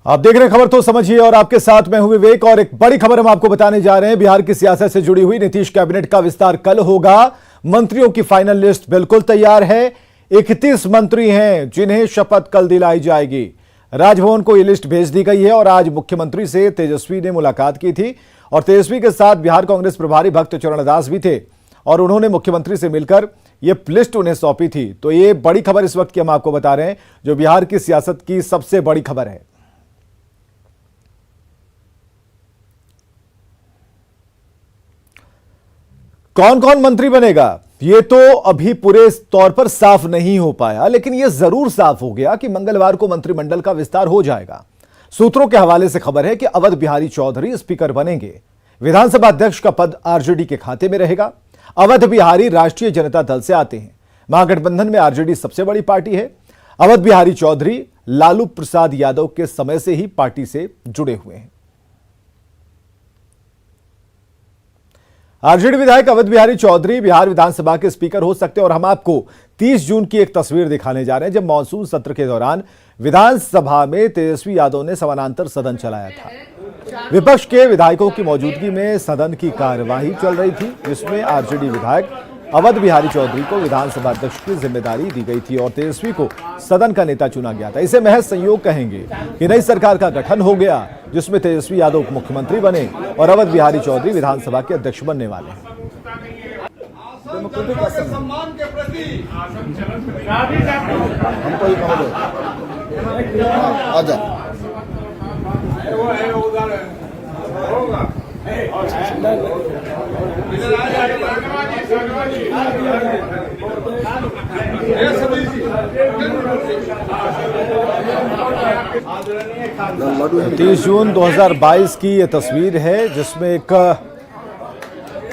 आप देख रहे हैं खबर तो समझिए और आपके साथ मैं हूं विवेक। और एक बड़ी खबर हम आपको बताने जा रहे हैं। बिहार की सियासत से जुड़ी हुई नीतीश कैबिनेट का विस्तार कल होगा। मंत्रियों की फाइनल लिस्ट बिल्कुल तैयार है। 31 मंत्री हैं जिन्हें शपथ कल दिलाई जाएगी। राजभवन को यह लिस्ट भेज दी गई है और आज मुख्यमंत्री से तेजस्वी ने मुलाकात की थी और तेजस्वी के साथ बिहार कांग्रेस प्रभारी भक्त चरणदास भी थे और उन्होंने मुख्यमंत्री से मिलकर यह लिस्ट उन्हें सौंपी थी। तो ये बड़ी खबर इस वक्त की हम आपको बता रहे हैं, जो बिहार की सियासत की सबसे बड़ी खबर है। कौन कौन मंत्री बनेगा ये तो अभी पूरे तौर पर साफ नहीं हो पाया, लेकिन यह जरूर साफ हो गया कि मंगलवार को मंत्रिमंडल का विस्तार हो जाएगा। सूत्रों के हवाले से खबर है कि अवध बिहारी चौधरी स्पीकर बनेंगे। विधानसभा अध्यक्ष का पद आरजेडी के खाते में रहेगा। अवध बिहारी राष्ट्रीय जनता दल से आते हैं। महागठबंधन में आरजेडी सबसे बड़ी पार्टी है। अवध बिहारी चौधरी लालू प्रसाद यादव के समय से ही पार्टी से जुड़े हुए हैं। आरजेडी विधायक अवध बिहारी चौधरी बिहार विधानसभा के स्पीकर हो सकते हैं और हम आपको 30 जून की एक तस्वीर दिखाने जा रहे हैं, जब मॉनसून सत्र के दौरान विधानसभा में तेजस्वी यादव ने समानांतर सदन चलाया था। विपक्ष के विधायकों की मौजूदगी में सदन की कार्यवाही चल रही थी, जिसमें आरजेडी विधायक अवध बिहारी चौधरी को विधानसभा अध्यक्ष की जिम्मेदारी दी गई थी और तेजस्वी को सदन का नेता चुना गया था। इसे महज संयोग कहेंगे कि नई सरकार का गठन हो गया, जिसमें तेजस्वी यादव उप मुख्यमंत्री बने और अवध बिहारी चौधरी विधानसभा के अध्यक्ष बनने वाले हैं। तीस जून 2022 की यह तस्वीर है, जिसमें एक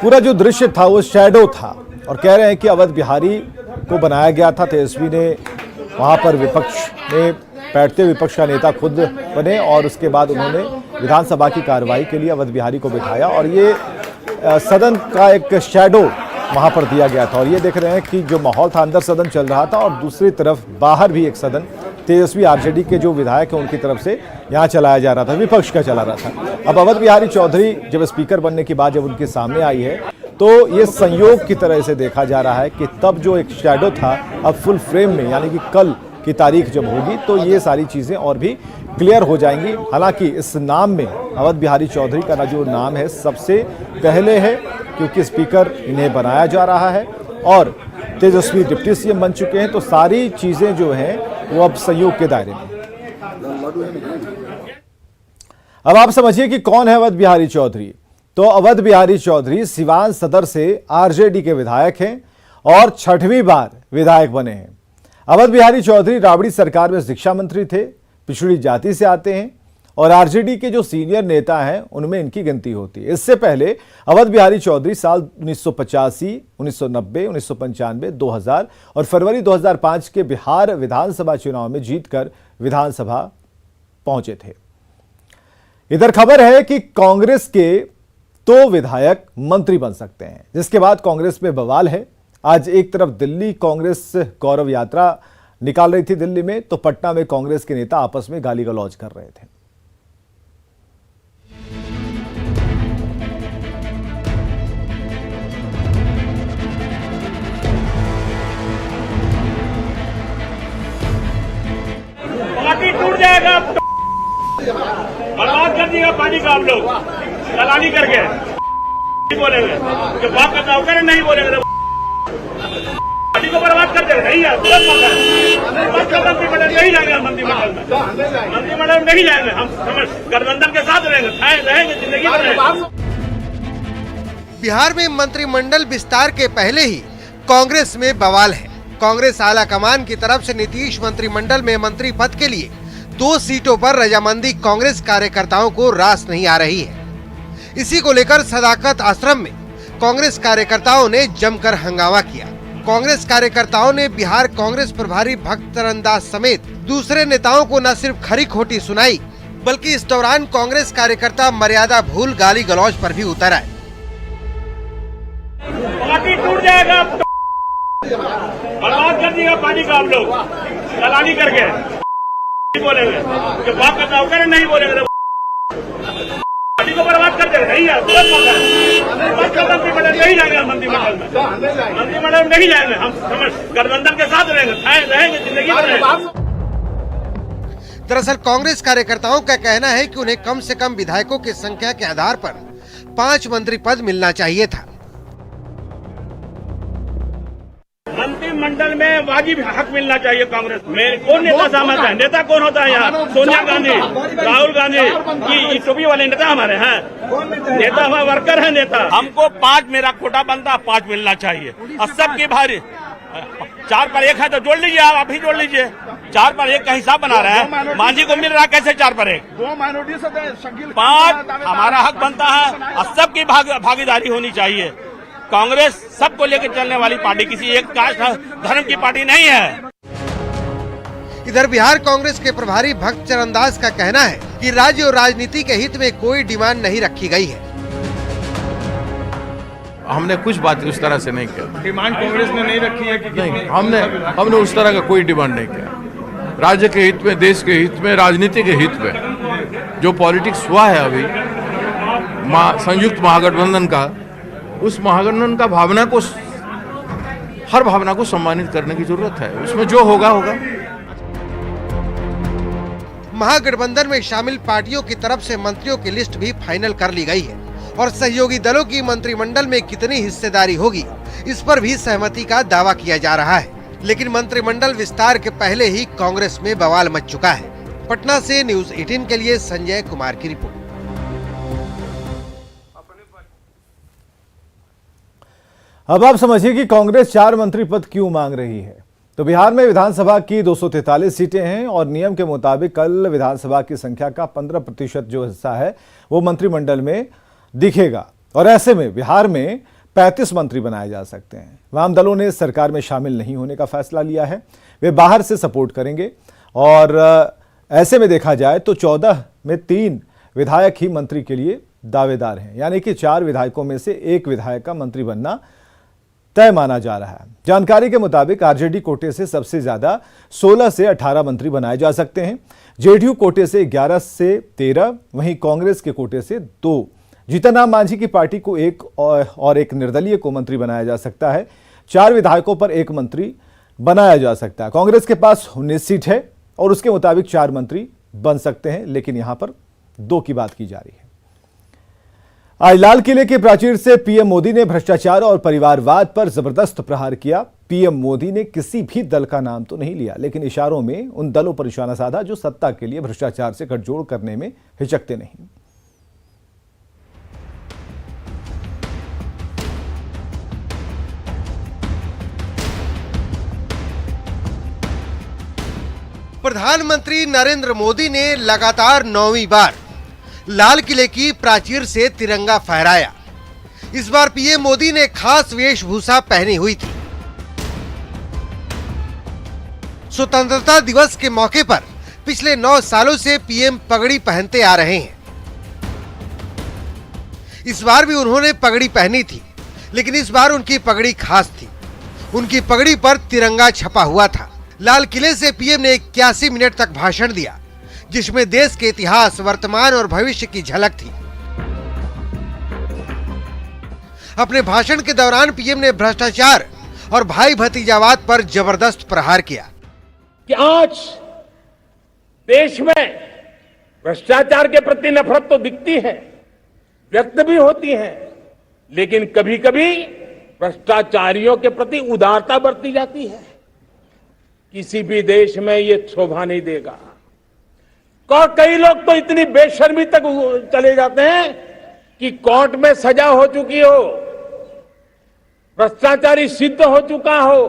पूरा जो दृश्य था वो शैडो था और कह रहे हैं कि अवध बिहारी को बनाया गया था। तेजस्वी ने वहां पर विपक्ष में बैठते विपक्ष का नेता खुद बने और उसके बाद उन्होंने विधानसभा की कार्रवाई के लिए अवध बिहारी को बिठाया और ये सदन का एक शैडो वहां पर दिया गया था। और ये देख रहे हैं कि जो माहौल था, अंदर सदन चल रहा था और दूसरी तरफ बाहर भी एक सदन तेजस्वी आरजेडी के जो विधायक हैं उनकी तरफ से यहाँ चलाया जा रहा था, विपक्ष का चला रहा था। अब अवध बिहारी चौधरी जब स्पीकर बनने की बात जब उनके सामने आई है तो ये संयोग की तरह से देखा जा रहा है कि तब जो एक शैडो था अब फुल फ्रेम में, यानी कि कल की तारीख जब होगी तो ये सारी चीजें और भी क्लियर हो जाएंगी। हालांकि इस नाम में अवध बिहारी चौधरी का जो नाम है सबसे पहले है, क्योंकि स्पीकर इन्हें बनाया जा रहा है और तेजस्वी डिप्टी सीएम बन चुके हैं, तो सारी चीजें जो हैं वो अब संयोग के दायरे में। अब आप समझिए कि कौन है अवध बिहारी चौधरी। तो अवध बिहारी चौधरी सिवान सदर से आरजेडी के विधायक हैं और 6वीं बार विधायक बने हैं। अवध बिहारी चौधरी राबड़ी सरकार में शिक्षा मंत्री थे, पिछड़ी जाति से आते हैं और आरजेडी के जो सीनियर नेता हैं उनमें इनकी गिनती होती है। इससे पहले अवध बिहारी चौधरी साल 1985, 1990, 1995, 2000 और फरवरी 2005 के बिहार विधानसभा चुनाव में जीतकर विधानसभा पहुंचे थे। इधर खबर है कि कांग्रेस के 2 विधायक मंत्री बन सकते हैं, जिसके बाद कांग्रेस में बवाल है। आज एक तरफ दिल्ली कांग्रेस गौरव यात्रा निकाल रही थी दिल्ली में, तो पटना में कांग्रेस के नेता आपस में गाली गलौज कर रहे थे। पार्टी टूट जाएगा, बर्बाद कर दिया पानी का। हम लोग दलाली करके नहीं बोलेंगे, जो बात करना होगा नहीं बोलेंगे, पार्टी को बर्बाद कर देंगे। नहीं मंत्रिमंडल नहीं जाएंगे, मंत्रिमंडल नहीं जाएंगे। हम गठबंधन के साथ रहेंगे, जिंदगी में। बिहार में मंत्रिमंडल विस्तार के पहले ही कांग्रेस में बवाल है। कांग्रेस आला कमान की तरफ से नीतीश मंत्रिमंडल में मंत्री पद के लिए 2 सीटों पर रजामंदी कांग्रेस कार्यकर्ताओं को रास नहीं आ रही है। इसी को लेकर सदाकत आश्रम में कांग्रेस कार्यकर्ताओं ने जमकर हंगामा किया। कांग्रेस कार्यकर्ताओं ने बिहार कांग्रेस प्रभारी भक्त चरणदास समेत दूसरे नेताओं को न सिर्फ खरी खोटी सुनाई, बल्कि इस दौरान कांग्रेस कार्यकर्ता मर्यादा भूल गाली गलौज पर भी उतर आए। पार्टी टूट जाएगा, बर्बाद कर दिया पानी का। हम लोग दलाली करके बोलेंगे जो बात करना होगा ना नहीं बोलेंगे पार्टी को बर्बाद कर देगा। नहीं मंत्रिमंडल नहीं जाएंगे, मंत्रिमंडल में नहीं जाएंगे हम, गठबंधन के साथ रहेंगे जिंदगी में। दरअसल कांग्रेस कार्यकर्ताओं का कहना है कि उन्हें कम से कम विधायकों की संख्या के आधार पर 5 मंत्री पद मिलना चाहिए था। मंत्रिमंडल में वाजिब हक मिलना चाहिए कांग्रेस में। कौन नेता सहमत है? नेता कौन होता है यहाँ? सोनिया गांधी, राहुल गांधी की टोपी वाले नेता हमारे हैं। नेता हमारे वर्कर है। नेता हमको 5 मेरा कोटा बनता है, 5 मिलना चाहिए। और सबकी भारी 4 पर 1 है तो जोड़ लीजिए, आप ही जोड़ लीजिए। 4 पर 1 का हिसाब बना रहे हैं। मांझी को मिल रहा है कैसे 4 पर 1? 5 हमारा हक बनता है और सबकी भागीदारी होनी चाहिए। कांग्रेस सबको लेकर चलने वाली पार्टी, किसी एक कास्ट धर्म की पार्टी नहीं है। इधर बिहार कांग्रेस के प्रभारी भक्त चरण दास का कहना है कि राज्य और राजनीति के हित में कोई डिमांड नहीं रखी गई है। हमने कुछ बात उस तरह से नहीं किया। डिमांड कांग्रेस ने नहीं रखी है कि नहीं, हमने उस तरह का कोई डिमांड नहीं किया। राज्य के हित में, देश के हित में, राजनीति के हित में जो पॉलिटिक्स हुआ है अभी संयुक्त महागठबंधन का, उस महागठबंधन का हर भावना को सम्मानित करने की जरूरत है। उसमें जो होगा होगा। महागठबंधन में शामिल पार्टियों की तरफ से मंत्रियों की लिस्ट भी फाइनल कर ली गई है और सहयोगी दलों की मंत्रिमंडल में कितनी हिस्सेदारी होगी इस पर भी सहमति का दावा किया जा रहा है। लेकिन मंत्रिमंडल विस्तार के पहले ही कांग्रेस में बवाल मच चुका है। पटना से न्यूज़ 18 के लिए संजय कुमार की रिपोर्ट। अब आप समझिए कि कांग्रेस 4 मंत्री पद क्यों मांग रही है। तो बिहार में विधानसभा की 243 सीटें हैं और नियम के मुताबिक कल विधानसभा की संख्या का 15% जो हिस्सा है वो मंत्रिमंडल में दिखेगा और ऐसे में बिहार में 35 मंत्री बनाए जा सकते हैं। वाम दलों ने सरकार में शामिल नहीं होने का फैसला लिया है, वे बाहर से सपोर्ट करेंगे और ऐसे में देखा जाए तो 14 में 3 विधायक ही मंत्री के लिए दावेदार हैं, यानी कि 4 विधायकों में से 1 विधायक का मंत्री बनना तय माना जा रहा है। जानकारी के मुताबिक आरजेडी कोटे से सबसे ज्यादा 16 से 18 मंत्री बनाए जा सकते हैं, जेडीयू कोटे से 11 से 13, वहीं कांग्रेस के कोटे से 2। जीतन राम मांझी की पार्टी को 1 और 1 निर्दलीय को मंत्री बनाया जा सकता है। 4 विधायकों पर 1 मंत्री बनाया जा सकता है। कांग्रेस के पास 19 सीट है और उसके मुताबिक 4 मंत्री बन सकते हैं, लेकिन यहां पर 2 की बात की जा रही है। आज लाल किले के प्राचीर से पीएम मोदी ने भ्रष्टाचार और परिवारवाद पर जबरदस्त प्रहार किया। पीएम मोदी ने किसी भी दल का नाम तो नहीं लिया, लेकिन इशारों में उन दलों पर निशाना साधा जो सत्ता के लिए भ्रष्टाचार से गठजोड़ करने में हिचकते नहीं। प्रधानमंत्री नरेंद्र मोदी ने लगातार 9वीं बार लाल किले की प्राचीर से तिरंगा फहराया। इस बार पीएम मोदी ने खास वेशभूषा पहनी हुई थी। स्वतंत्रता दिवस के मौके पर पिछले 9 सालों से पीएम पगड़ी पहनते आ रहे हैं। इस बार भी उन्होंने पगड़ी पहनी थी, लेकिन इस बार उनकी पगड़ी खास थी। उनकी पगड़ी पर तिरंगा छपा हुआ था। लाल किले से पीएम ने 81 मिनट तक भाषण दिया, जिसमें देश के इतिहास, वर्तमान और भविष्य की झलक थी। अपने भाषण के दौरान पीएम ने भ्रष्टाचार और भाई भतीजावाद पर जबरदस्त प्रहार किया कि आज देश में भ्रष्टाचार के प्रति नफरत तो दिखती है, व्यक्त भी होती है, लेकिन कभी कभी भ्रष्टाचारियों के प्रति उदारता बरती जाती है। किसी भी देश में ये शोभा नहीं देगा। कई लोग तो इतनी बेशर्मी तक चले जाते हैं कि कोर्ट में सजा हो चुकी हो, भ्रष्टाचारी सिद्ध हो चुका हो,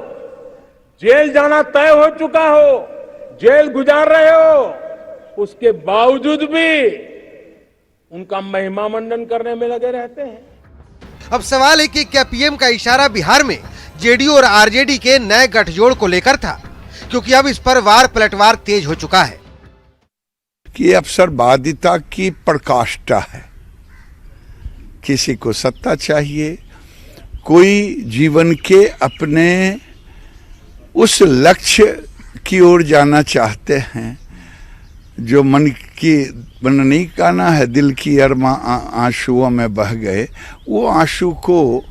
जेल जाना तय हो चुका हो, जेल गुजार रहे हो, उसके बावजूद भी उनका महिमा मंडन करने में लगे रहते हैं। अब सवाल है कि क्या पीएम का इशारा बिहार में जेडीयू और आरजेडी के नए गठजोड़ को लेकर था, क्योंकि अब इस पर वार पलटवार तेज हो चुका है कि अवसरवादिता की प्रकाष्ठा है। किसी को सत्ता चाहिए, कोई जीवन के अपने उस लक्ष्य की ओर जाना चाहते हैं जो मन नहीं कहना है, दिल की अरमा आंसुओं में बह गए, वो आंसू को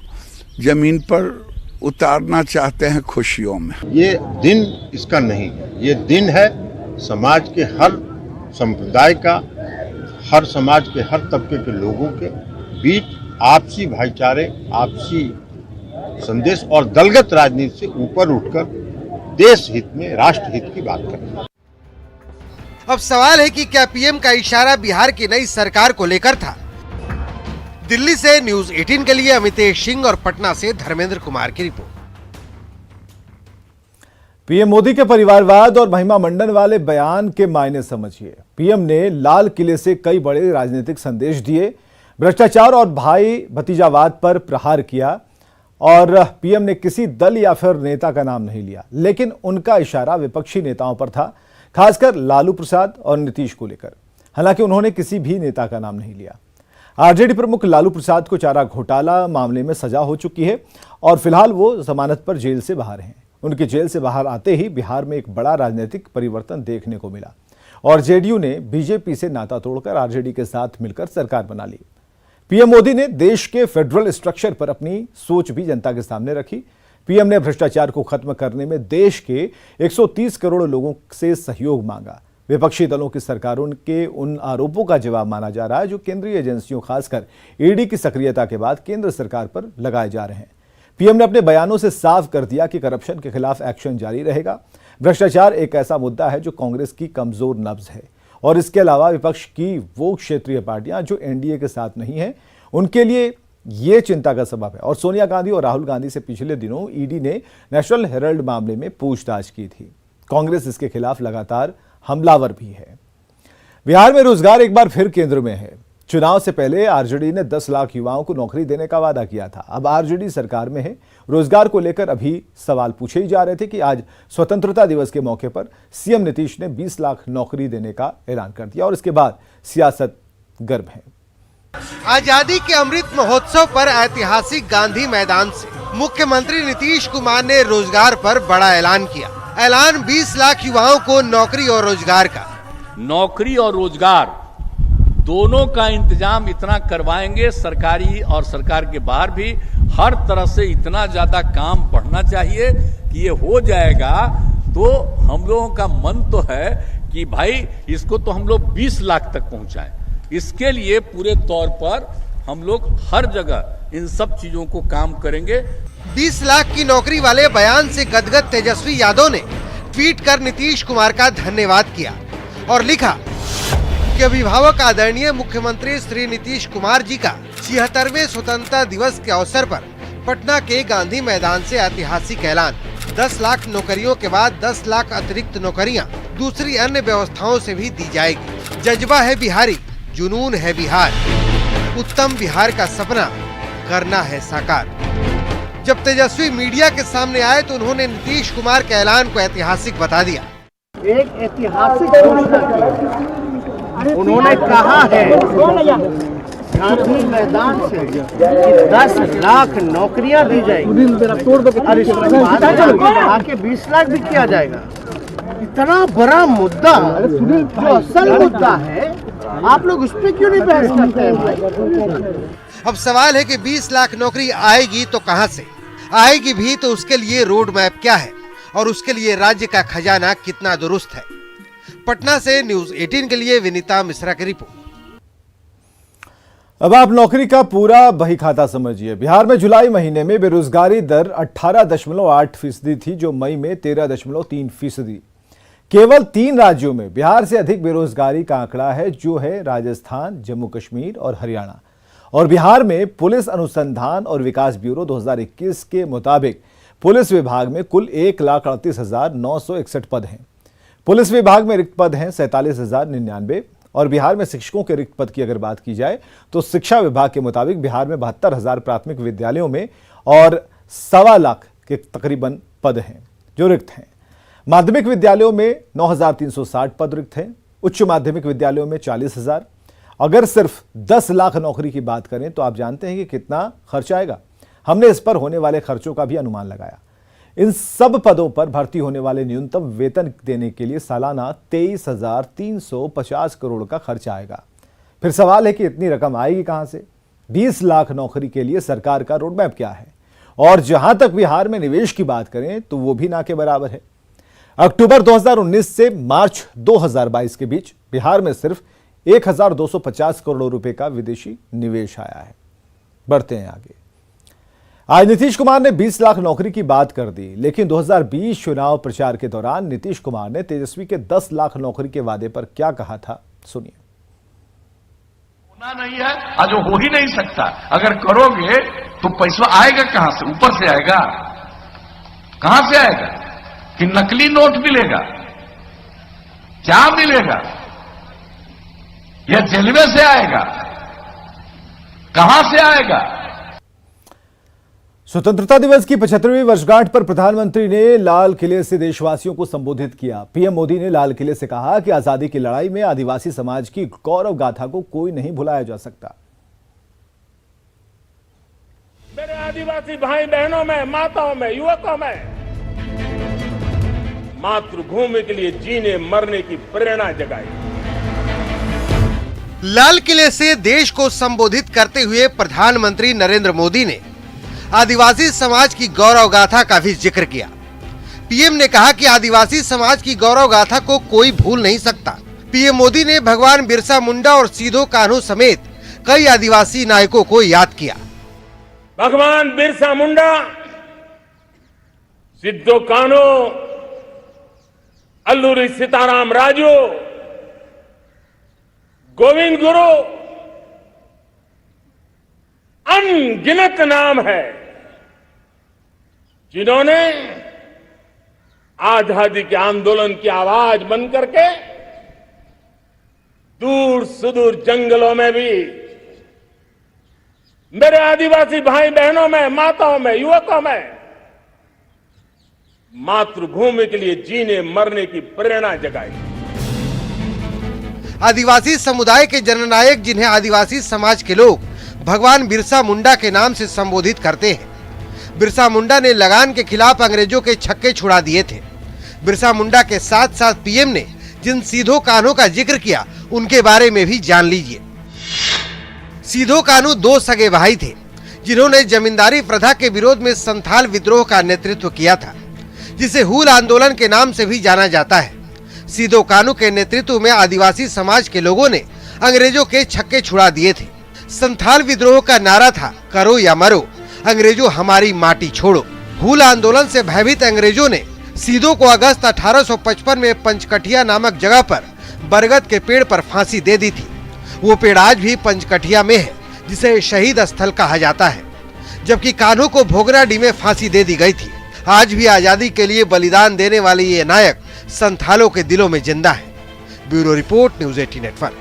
जमीन पर उतारना चाहते हैं खुशियों में। ये दिन इसका नहीं है, ये दिन है समाज के हर संप्रदाय का, हर समाज के हर तबके के लोगों के बीच आपसी भाईचारे, आपसी संदेश और दलगत राजनीति से ऊपर उठकर देश हित में, राष्ट्र हित की बात करें। अब सवाल है कि क्या पीएम का इशारा बिहार की नई सरकार को लेकर था? दिल्ली से न्यूज 18 के लिए अमितेश सिंह और पटना से धर्मेंद्र कुमार की रिपोर्ट। पीएम मोदी के परिवारवाद और महिमा मंडन वाले बयान के मायने समझिए। पीएम ने लाल किले से कई बड़े राजनीतिक संदेश दिए, भ्रष्टाचार और भाई भतीजावाद पर प्रहार किया, और पीएम ने किसी दल या फिर नेता का नाम नहीं लिया, लेकिन उनका इशारा विपक्षी नेताओं पर था, खासकर लालू प्रसाद और नीतीश को लेकर। हालांकि उन्होंने किसी भी नेता का नाम नहीं लिया। आरजेडी प्रमुख लालू प्रसाद को चारा घोटाला मामले में सजा हो चुकी है और फिलहाल वो जमानत पर जेल से बाहर हैं। उनके जेल से बाहर आते ही बिहार में एक बड़ा राजनीतिक परिवर्तन देखने को मिला और जेडीयू ने बीजेपी से नाता तोड़कर आरजेडी के साथ मिलकर सरकार बना ली। पीएम मोदी ने देश के फेडरल स्ट्रक्चर पर अपनी सोच भी जनता के सामने रखी। पीएम ने भ्रष्टाचार को खत्म करने में देश के 130 करोड़ लोगों से सहयोग मांगा। विपक्षी दलों की सरकारों के उन आरोपों का जवाब माना जा रहा है जो केंद्रीय एजेंसियों, खासकर ईडी की सक्रियता के बाद केंद्र सरकार पर लगाए जा रहे हैं। पीएम ने अपने बयानों से साफ कर दिया कि करप्शन के खिलाफ एक्शन जारी रहेगा। भ्रष्टाचार एक ऐसा मुद्दा है जो कांग्रेस की कमजोर नब्ज है और इसके अलावा विपक्ष की वो क्षेत्रीय पार्टियां जो एनडीए के साथ नहीं है, उनके लिए ये चिंता का सबब है। और सोनिया गांधी और राहुल गांधी से पिछले दिनों ईडी ने नेशनल हेराल्ड मामले में पूछताछ की थी। कांग्रेस इसके खिलाफ लगातार हमलावर भी है। बिहार में रोजगार एक बार फिर केंद्र में है। चुनाव से पहले आरजेडी ने 10 लाख युवाओं को नौकरी देने का वादा किया था। अब आरजेडी सरकार में है। रोजगार को लेकर अभी सवाल पूछे ही जा रहे थे कि आज स्वतंत्रता दिवस के मौके पर सीएम नीतीश ने 20 लाख नौकरी देने का ऐलान कर दिया और इसके बाद सियासत गर्म है। आजादी के अमृत महोत्सव पर ऐतिहासिक गांधी मैदान से मुख्यमंत्री नीतीश कुमार ने रोजगार पर बड़ा ऐलान किया। ऐलान 20 लाख युवाओं को नौकरी और रोजगार का। नौकरी और रोजगार दोनों का इंतजाम इतना करवाएंगे, सरकारी और सरकार के बाहर भी हर तरह से इतना ज्यादा काम बढ़ना चाहिए कि ये हो जाएगा। तो हम लोगों का मन तो है कि भाई इसको तो हम लोग 20 लाख तक पहुंचाएं। इसके लिए पूरे तौर पर हम लोग हर जगह इन सब चीजों को काम करेंगे। 20 लाख की नौकरी वाले बयान से गदगद तेजस्वी यादव ने ट्वीट कर नीतीश कुमार का धन्यवाद किया और लिखा कि अभिभावक आदरणीय मुख्यमंत्री श्री नीतीश कुमार जी का 76वें स्वतंत्रता दिवस के अवसर पर पटना के गांधी मैदान से ऐतिहासिक ऐलान। 10 लाख नौकरियों के बाद 10 लाख अतिरिक्त नौकरियां दूसरी अन्य व्यवस्थाओं से भी दी जाएगी। जज्बा है बिहारी, जुनून है बिहार, उत्तम बिहार का सपना करना है साकार। जब तेजस्वी मीडिया के सामने आए तो उन्होंने नीतीश कुमार के ऐलान को ऐतिहासिक बता दिया। एक ऐतिहासिक घोषणा की उन्होंने कहा है गांधी मैदान से 10 लाख नौकरियां दी जाएगी और इसके बाद के 20 लाख भी किया जाएगा। इतना बड़ा मुद्दा जो असल मुद्दा है, आप लोग उस पर क्यों नहीं बहस करते हैं भाई? अब सवाल है कि 20 लाख नौकरी आएगी तो कहां से आएगी भी, तो उसके लिए रोड मैप क्या है और उसके लिए राज्य का खजाना कितना दुरुस्त है। पटना से न्यूज 18 के लिए विनीता मिश्रा की रिपोर्ट। अब आप नौकरी का पूरा बही खाता समझिए। बिहार में जुलाई महीने में बेरोजगारी दर 18.8% थी, जो मई में 13.3%। केवल 3 राज्यों में बिहार से अधिक बेरोजगारी का आंकड़ा है, जो है राजस्थान, जम्मू कश्मीर और हरियाणा। और बिहार में पुलिस अनुसंधान और विकास ब्यूरो 2021 के मुताबिक पुलिस विभाग में कुल 1,38,961 पद हैं। पुलिस विभाग में रिक्त पद हैं 47,099 और बिहार में शिक्षकों के रिक्त पद की अगर बात की जाए तो शिक्षा विभाग के मुताबिक बिहार में 72,000 प्राथमिक विद्यालयों में और 1.25 लाख के तकरीबन पद हैं जो रिक्त हैं। माध्यमिक विद्यालयों में 9,360 पद रिक्त हैं, उच्च माध्यमिक विद्यालयों में 40,000। अगर सिर्फ 10 लाख नौकरी की बात करें तो आप जानते हैं कि कितना खर्च आएगा। हमने इस पर होने वाले खर्चों का भी अनुमान लगाया। इन सब पदों पर भर्ती होने वाले न्यूनतम वेतन देने के लिए सालाना 23,350 करोड़ का खर्च आएगा। फिर सवाल है कि इतनी रकम आएगी कहां से? 20 लाख नौकरी के लिए सरकार का रोडमैप क्या है? और जहां तक बिहार में निवेश की बात करें तो वो भी ना के बराबर है। अक्टूबर 2019 से मार्च 2022 के बीच बिहार में सिर्फ 1,250 करोड़ रुपए का विदेशी निवेश आया है। बढ़ते हैं आगे। आज नीतीश कुमार ने 20 लाख नौकरी की बात कर दी, लेकिन 2020 चुनाव प्रचार के दौरान नीतीश कुमार ने तेजस्वी के 10 लाख नौकरी के वादे पर क्या कहा था, सुनिए। होना नहीं है, आज हो ही नहीं सकता। अगर करोगे तो पैसा आएगा कहां से? ऊपर से आएगा? कहां से आएगा? कि नकली नोट मिलेगा? क्या मिलेगा? या रेलवे से आएगा? कहां से आएगा? स्वतंत्रता दिवस की 75वीं वर्षगांठ पर प्रधानमंत्री ने लाल किले से देशवासियों को संबोधित किया। पीएम मोदी ने लाल किले से कहा कि आजादी की लड़ाई में आदिवासी समाज की गौरव गाथा को कोई नहीं भुलाया जा सकता। मेरे आदिवासी भाई बहनों में, माताओं में, युवकों में मातृभूमि के लिए जीने मरने की प्रेरणा जगाई। लाल किले से देश को संबोधित करते हुए प्रधानमंत्री नरेंद्र मोदी ने आदिवासी समाज की गौरव गाथा का भी जिक्र किया। पीएम ने कहा कि आदिवासी समाज की गौरव गाथा को कोई भूल नहीं सकता। पीएम मोदी ने भगवान बिरसा मुंडा और सीधो कान्हू समेत कई आदिवासी नायकों को याद किया। भगवान बिरसा मुंडा, सिद्धो कान्हू, अल्लूरी सीताराम राजू, गोविंद गुरु, अनगिनत नाम है जिन्होंने आजादी के आंदोलन की आवाज बन करके दूर सुदूर जंगलों में भी मेरे आदिवासी भाई बहनों में, माताओं में, युवकों में मातृभूमि के लिए जीने मरने की प्रेरणा जगाई। आदिवासी समुदाय के जननायक, जिन्हें आदिवासी समाज के लोग भगवान बिरसा मुंडा के नाम से संबोधित करते हैं। बिरसा मुंडा ने लगान के खिलाफ अंग्रेजों के छक्के छुड़ा दिए थे। बिरसा मुंडा के साथ साथ पीएम ने जिन सीधो कान्हू का जिक्र किया, उनके बारे में भी जान लीजिए। सीधो कान्हू दो सगे भाई थे, जिन्होंने जमींदारी प्रथा के विरोध में संथाल विद्रोह का नेतृत्व किया था, जिसे हूल आंदोलन के नाम से भी जाना जाता है। सीधो कान्हू के नेतृत्व में आदिवासी समाज के लोगों ने अंग्रेजों के छक्के छुड़ा दिए थे। संथाल विद्रोह का नारा था, करो या मरो, अंग्रेजों हमारी माटी छोड़ो। हूल आंदोलन से भयभीत अंग्रेजों ने सीधो को अगस्त 1855 में पंचकठिया नामक जगह पर बरगद के पेड़ पर फांसी दे दी थी। वो पेड़ आज भी पंचकठिया में है, जिसे शहीद स्थल कहा जाता है। जबकि कान्हू को भोगनाडीह में फांसी दे दी गई थी। आज भी आजादी के लिए बलिदान देने वाले ये नायक संथालों के दिलों में जिंदा है। Bureau report, news 18 network.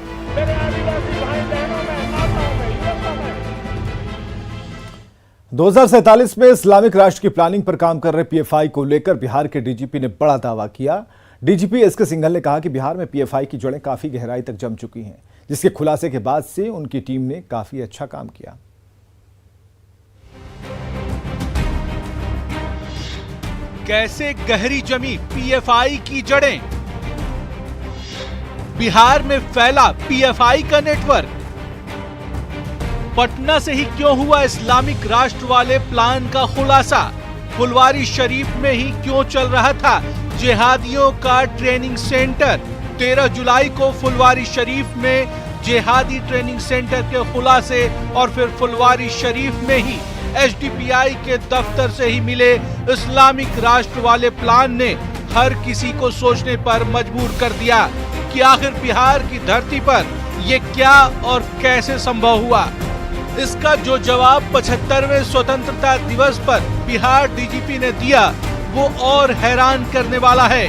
2047 में इस्लामिक राष्ट्र की प्लानिंग पर काम कर रहे पीएफआई को लेकर बिहार के डीजीपी ने बड़ा दावा किया। डीजीपी एसके सिंघल ने कहा कि बिहार में पीएफआई की जड़ें काफी गहराई तक जम चुकी हैं, जिसके खुलासे के बाद से उनकी टीम ने काफी अच्छा काम किया। कैसे गहरी जमी पीएफआई की जड़ें? बिहार में फैला पीएफआई का नेटवर्क। पटना से ही क्यों हुआ इस्लामिक राष्ट्र वाले प्लान का खुलासा? फुलवारी शरीफ में ही क्यों चल रहा था जिहादियों का ट्रेनिंग सेंटर? 13 जुलाई को फुलवारी शरीफ में जिहादी ट्रेनिंग सेंटर के खुलासे और फिर फुलवारी शरीफ में ही एसडीपीआई के दफ्तर से ही मिले इस्लामिक राष्ट्र वाले प्लान ने हर किसी को सोचने पर मजबूर कर दिया कि आखिर बिहार की धरती पर ये क्या और कैसे संभव हुआ। इसका जो जवाब 75वें स्वतंत्रता दिवस पर बिहार डीजीपी ने दिया, वो और हैरान करने वाला है।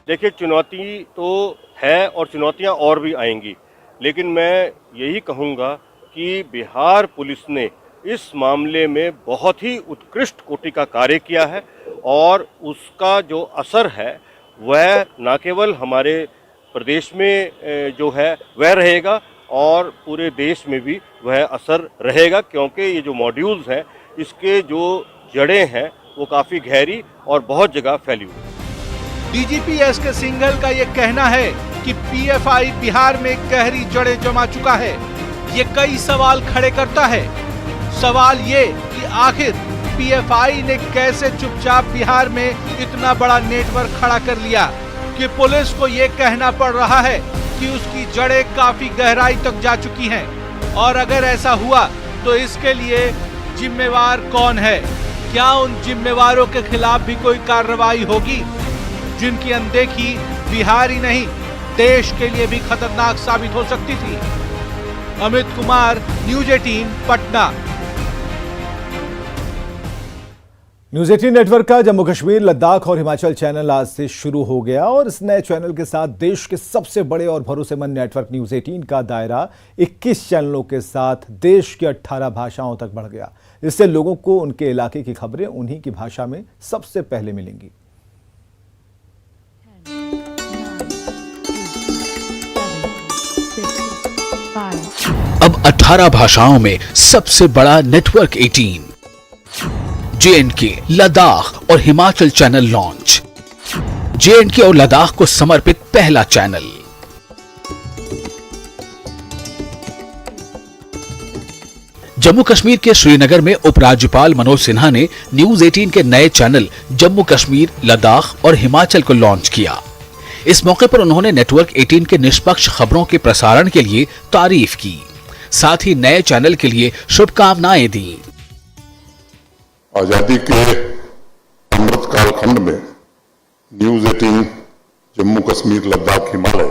देखिए, चुनौती तो है और चुनौतियां और भी आएंगी, लेकिन मैं यही कहूंगा कि बिहार पुलिस ने इस मामले में बहुत ही उत्कृष्ट कोटि का कार्य किया है और उसका जो असर है वह न केवल हमारे प्रदेश में जो है वह रहेगा और पूरे देश में भी वह असर रहेगा, क्योंकि ये जो मॉड्यूल्स हैं इसके जो जड़ें हैं वो काफ़ी गहरी और बहुत जगह फैली हुई है। डीजीपी एसके सिंघल का ये कहना है कि पीएफआई बिहार में गहरी जड़ें जमा चुका है। ये कई सवाल खड़े करता है। सवाल ये कि आखिर पीएफआई ने कैसे चुपचाप बिहार में इतना बड़ा नेटवर्क खड़ा कर लिया कि पुलिस को ये कहना पड़ रहा है कि उसकी जड़ें काफी गहराई तक जा चुकी हैं। और अगर ऐसा हुआ तो इसके लिए जिम्मेवार कौन है? क्या उन जिम्मेवारों के खिलाफ भी कोई कार्रवाई होगी जिनकी अनदेखी बिहार ही नहीं देश के लिए भी खतरनाक साबित हो सकती थी? Amit Kumar, news 18 Patna. News 18 network का जम्मू कश्मीर, लद्दाख और हिमाचल चैनल आज से शुरू हो गया और इस नए चैनल के साथ देश के सबसे बड़े और भरोसेमंद नेटवर्क न्यूज 18 का दायरा 21 चैनलों के साथ देश की 18 भाषाओं तक बढ़ गया। इससे लोगों को उनके इलाके की खबरें उन्हीं की भाषा में सबसे पहले मिलेंगी। अब 18 भाषाओं में सबसे बड़ा नेटवर्क 18 JNK, लद्दाख और हिमाचल चैनल लॉन्च। JNK और लद्दाख को समर्पित पहला चैनल। जम्मू कश्मीर के श्रीनगर में उपराज्यपाल मनोज सिन्हा ने न्यूज 18 के नए चैनल जम्मू कश्मीर, लद्दाख और हिमाचल को लॉन्च किया। इस मौके पर उन्होंने नेटवर्क 18 के निष्पक्ष खबरों के प्रसारण के लिए तारीफ की, साथ ही नए चैनल के लिए शुभकामनाएं दी। आजादी के अमृत कालखंड में news 18 Jammu Kashmir, Ladakh, Himalaya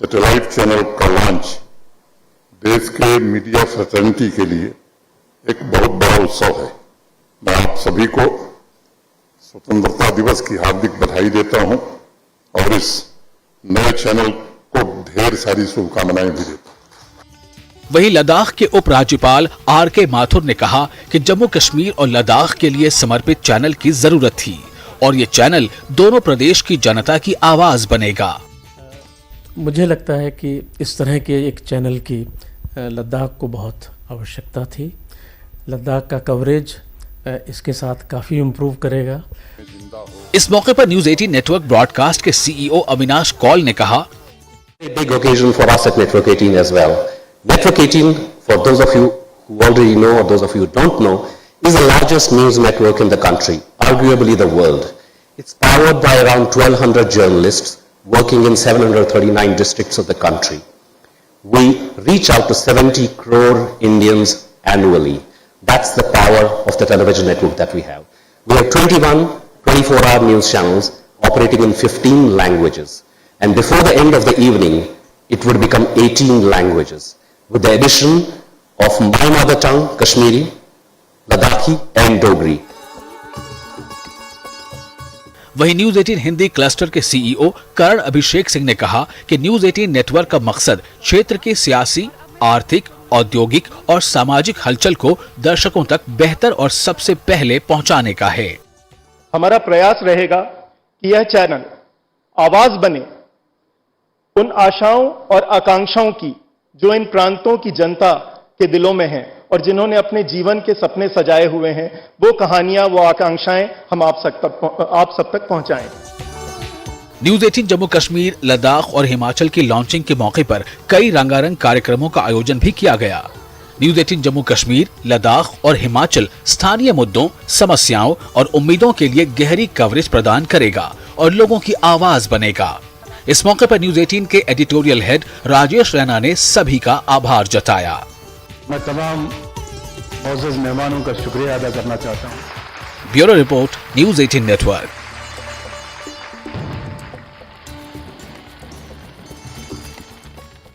satellite channel का लॉन्च देश के मीडिया फ्रेटर्निटी के लिए एक बहुत बड़ा उत्सव है। मैं आप सभी को स्वतंत्रता दिवस की हार्दिक बधाई देता हूं और इस नए चैनल को ढेर सारी शुभकामनाएं भी देता हूं। वहीं लद्दाख के उपराज्यपाल RK माथुर ने कहा कि जम्मू कश्मीर और लद्दाख के लिए समर्पित चैनल की जरूरत थी और ये चैनल दोनों प्रदेश की जनता की आवाज बनेगा। मुझे लगता है कि इस तरह के एक चैनल की लद्दाख को बहुत आवश्यकता थी। लद्दाख का कवरेज इसके साथ काफी इम्प्रूव करेगा। इस मौके पर न्यूज 18 नेटवर्क ब्रॉडकास्ट के CEO अविनाश कौल ने कहा, Big occasion for us at Network 18 as well. Network 18, for those of you who already know or those of you who don't know, is the largest news network in the country, arguably the world. It's powered by around 1,200 journalists working in 739 districts of the country. We reach out to 70 crore Indians annually. That's the power of the television network that we have. We have 21 24-hour news channels operating in 15 languages. And before the end of the evening, it would become 18 languages, with the addition of my mother tongue, Kashmiri, Ladakhi and Dogri. वहीं news 18 Hindi cluster के CEO करण अभिषेक सिंह ने कहा कि news 18 network का मकसद क्षेत्र की सियासी, आर्थिक, औद्योगिक और सामाजिक हलचल को दर्शकों तक बेहतर और सबसे पहले पहुंचाने का है। हमारा प्रयास रहेगा कि यह चैनल आवाज बने उन आशाओं और आकांक्षाओं की जो इन प्रांतों की जनता के दिलों में हैं और जिन्होंने अपने जीवन के सपने सजाए हुए हैं। वो कहानियां, वो आकांक्षाएं हम आप सब तक पहुंचाएं। न्यूज 18 जम्मू कश्मीर, लद्दाख और हिमाचल की लॉन्चिंग के मौके पर कई रंगारंग कार्यक्रमों का आयोजन भी किया गया। न्यूज 18 जम्मू कश्मीर, लद्दाख और हिमाचल स्थानीय मुद्दों, समस्याओं और उम्मीदों के लिए गहरी कवरेज प्रदान करेगा और लोगों की आवाज बनेगा। इस मौके पर न्यूज 18 के एडिटोरियल हेड राजेश रैना ने सभी का आभार जताया। मैं तमाम मौजूद मेहमानों का शुक्रिया अदा करना चाहता हूँ। Bureau report, news 18 network.